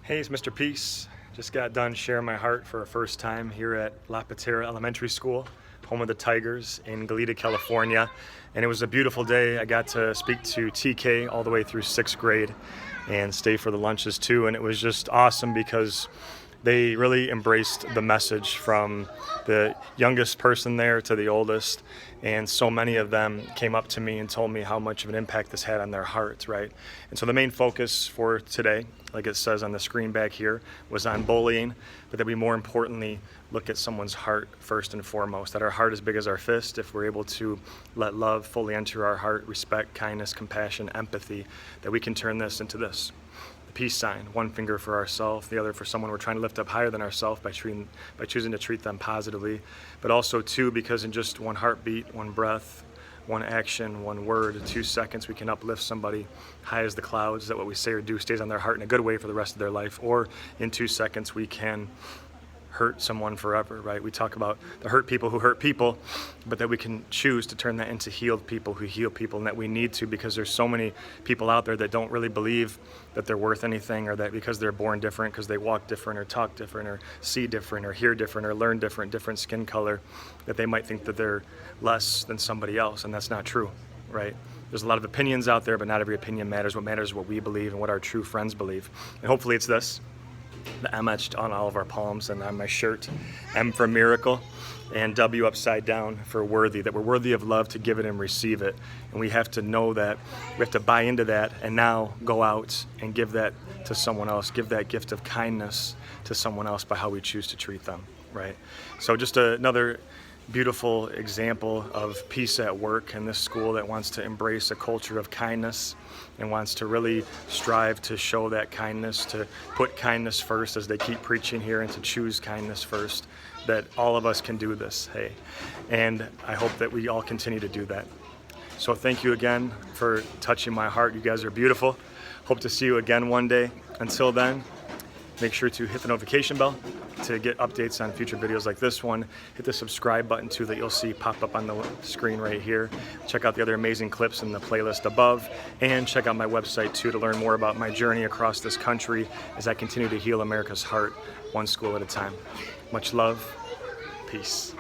Hey, it's Mr. Peace. Just got done sharing my heart for a first time here at Patera Elementary School, home of the Tigers in Goleta, California. And it was a beautiful day. I got to speak to TK all the way through 6th grade and stay for the lunches too. And it was just awesome because they really embraced the message from the youngest person there to the oldest, and so many of them came up to me and told me how much of an impact this had on their hearts, right? And so the main focus for today, like it says on the screen back here, was on bullying, but that we more importantly look at someone's heart first and foremost, that our heart is big as our fist. If we're able to let love fully enter our heart, respect, kindness, compassion, empathy, that we can turn this into this. The peace sign, one finger for ourselves, the other for someone we're trying to lift up higher than ourselves by choosing to treat them positively, but also too, because in just one heartbeat, one breath, one action, one word, 2 seconds, we can uplift somebody high as the clouds, that what we say or do stays on their heart in a good way for the rest of their life, or in 2 seconds we can hurt someone forever, right? We talk about the hurt people who hurt people, but that we can choose to turn that into healed people who heal people, and that we need to, because there's so many people out there that don't really believe that they're worth anything, or that because they're born different, because they walk different or talk different or see different or hear different or learn different skin color, that they might think that they're less than somebody else, and that's not true, right? There's a lot of opinions out there, but not every opinion matters. What matters is what we believe and what our true friends believe. And hopefully it's this. The M etched on all of our palms and on my shirt, M for miracle and W upside down for worthy, that we're worthy of love to give it and receive it. And we have to know that, we have to buy into that, and now go out and give that to someone else, give that gift of kindness to someone else by how we choose to treat them, right? So just another beautiful example of peace at work in this school that wants to embrace a culture of kindness and wants to really strive to show that kindness, to put kindness first as they keep preaching here, and to choose kindness first, that all of us can do this, hey. And I hope that we all continue to do that. So thank you again for touching my heart. You guys are beautiful. Hope to see you again one day. Until then, make sure to hit the notification bell to get updates on future videos like this one. Hit the subscribe button too that you'll see pop up on the screen right here. Check out the other amazing clips in the playlist above, and check out my website too to learn more about my journey across this country as I continue to heal America's heart one school at a time. Much love. Peace.